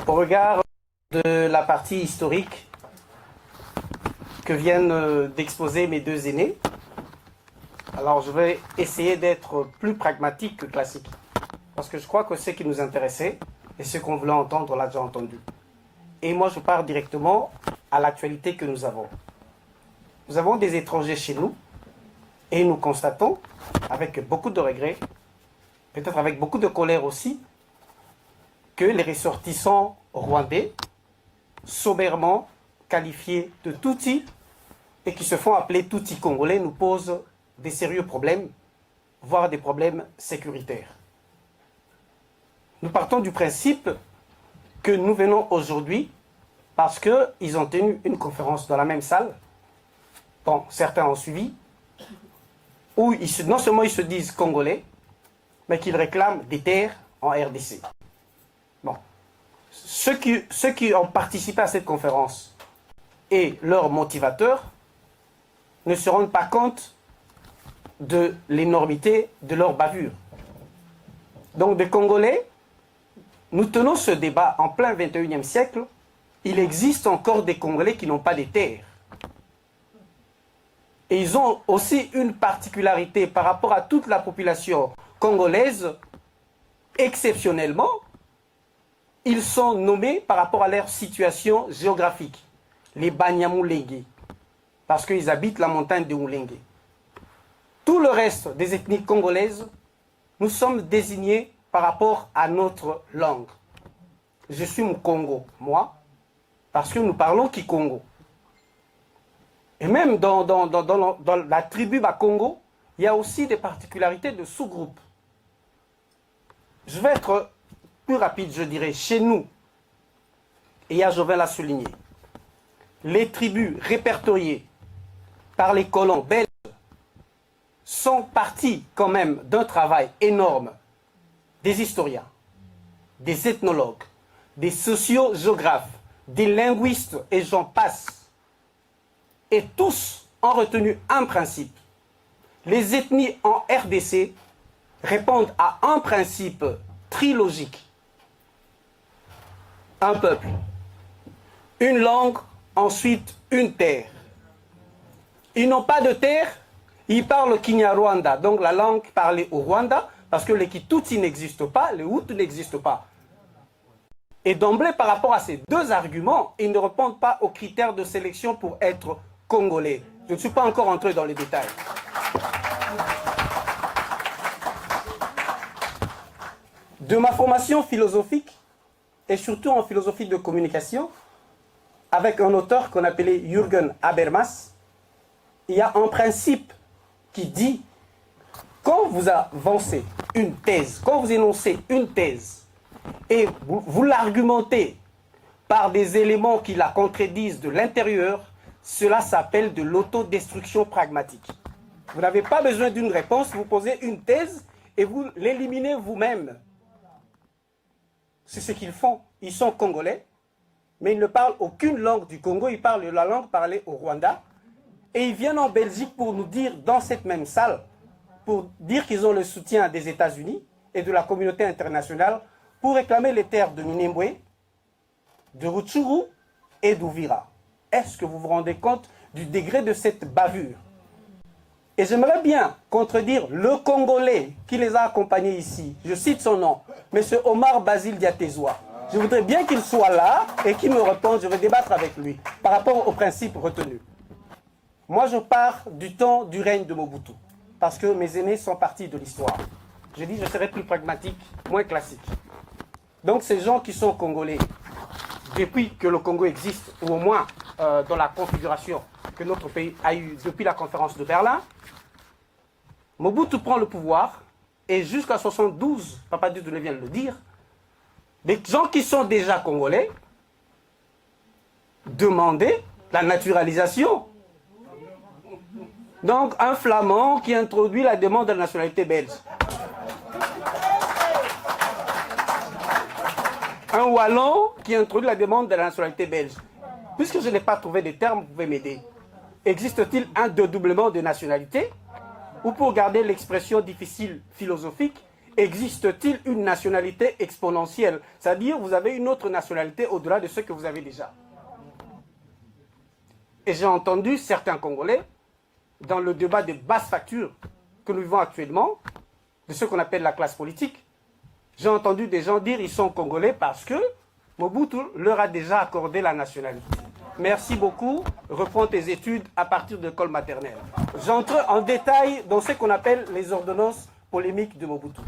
Au regard de la partie historique que viennent d'exposer mes deux aînés, alors je vais essayer d'être plus pragmatique que classique. Parce que je crois que ce qui nous intéressait et ce qu'on voulait entendre, on l'a déjà entendu. Et moi, je pars directement à l'actualité que nous avons. Nous avons des étrangers chez nous et nous constatons, avec beaucoup de regrets, peut-être avec beaucoup de colère aussi, que les ressortissants rwandais, sommairement qualifiés de Tutsi et qui se font appeler Tutsi congolais, nous posent des sérieux problèmes, voire des problèmes sécuritaires. Nous partons du principe que nous venons aujourd'hui parce qu'ils ont tenu une conférence dans la même salle, bon, certains ont suivi, où non seulement ils se disent congolais, mais qu'ils réclament des terres en RDC. Bon. Ceux qui ont participé à cette conférence et leurs motivateurs ne se rendent pas compte de l'énormité de leur bavure. Donc des Congolais, nous tenons ce débat en plein 21e siècle, il existe encore des Congolais qui n'ont pas de terres. Et ils ont aussi une particularité par rapport à toute la population congolaise, exceptionnellement, ils sont nommés par rapport à leur situation géographique, les Banyamulenge, parce qu'ils habitent la montagne de Mulenge. Tout le reste des ethnies congolaises, nous sommes désignés par rapport à notre langue. Je suis Mukongo, moi, parce que nous parlons Kikongo. Et même dans la tribu Bakongo, il y a aussi des particularités de sous-groupes. Je vais être plus rapide, je dirais, chez nous, et je vais la souligner, les tribus répertoriées par les colons belges sont partis quand même d'un travail énorme des historiens, des ethnologues, des sociogéographes, des linguistes, et j'en passe. Et tous ont retenu un principe. Les ethnies en RDC répondent à un principe trilogique. Un peuple, une langue, ensuite une terre. Ils n'ont pas de terre, ils parlent Kinyarwanda, donc la langue parlée au Rwanda, parce que les Kitutsi n'existent pas, les Hutus n'existent pas. Et d'emblée, par rapport à ces deux arguments, ils ne répondent pas aux critères de sélection pour être congolais. Je ne suis pas encore entré dans les détails. De ma formation philosophique, et surtout en philosophie de communication, avec un auteur qu'on appelait Jürgen Habermas, il y a un principe qui dit, quand vous avancez une thèse, quand vous énoncez une thèse, et vous l'argumentez par des éléments qui la contredisent de l'intérieur, cela s'appelle de l'autodestruction pragmatique. Vous n'avez pas besoin d'une réponse, vous posez une thèse et vous l'éliminez vous-même. C'est ce qu'ils font. Ils sont congolais, mais ils ne parlent aucune langue du Congo, ils parlent la langue parlée au Rwanda. Et ils viennent en Belgique pour nous dire, dans cette même salle, pour dire qu'ils ont le soutien des États-Unis et de la communauté internationale pour réclamer les terres de Minembwe, de Rutshuru et d'Uvira. Est-ce que vous vous rendez compte du degré de cette bavure? Et j'aimerais bien contredire le Congolais qui les a accompagnés ici. Je cite son nom, M. Omar Basile Diatezoa. Je voudrais bien qu'il soit là et qu'il me réponde, je vais débattre avec lui par rapport aux principes retenus. Moi, je pars du temps du règne de Mobutu, parce que mes aînés sont partis de l'histoire. Je dis, je serai plus pragmatique, moins classique. Donc, ces gens qui sont congolais, depuis que le Congo existe, ou au moins dans la configuration que notre pays a eue depuis la conférence de Berlin, Mobutu prend le pouvoir, et jusqu'à 72, Papa Dieudonné vient de le dire, des gens qui sont déjà congolais demandaient la naturalisation. Donc, un Flamand qui introduit la demande de la nationalité belge. Un Wallon qui introduit la demande de la nationalité belge. Puisque je n'ai pas trouvé de terme, vous pouvez m'aider. Existe-t-il un dédoublement de nationalité? Ou pour garder l'expression difficile philosophique, existe-t-il une nationalité exponentielle? C'est-à-dire, vous avez une autre nationalité au-delà de ce que vous avez déjà. Et j'ai entendu certains Congolais, dans le débat de basse facture que nous vivons actuellement, de ce qu'on appelle la classe politique, j'ai entendu des gens dire qu'ils sont Congolais parce que Mobutu leur a déjà accordé la nationalité. Merci beaucoup. Reprends tes études à partir de l'école maternelle. J'entre en détail dans ce qu'on appelle les ordonnances polémiques de Mobutu.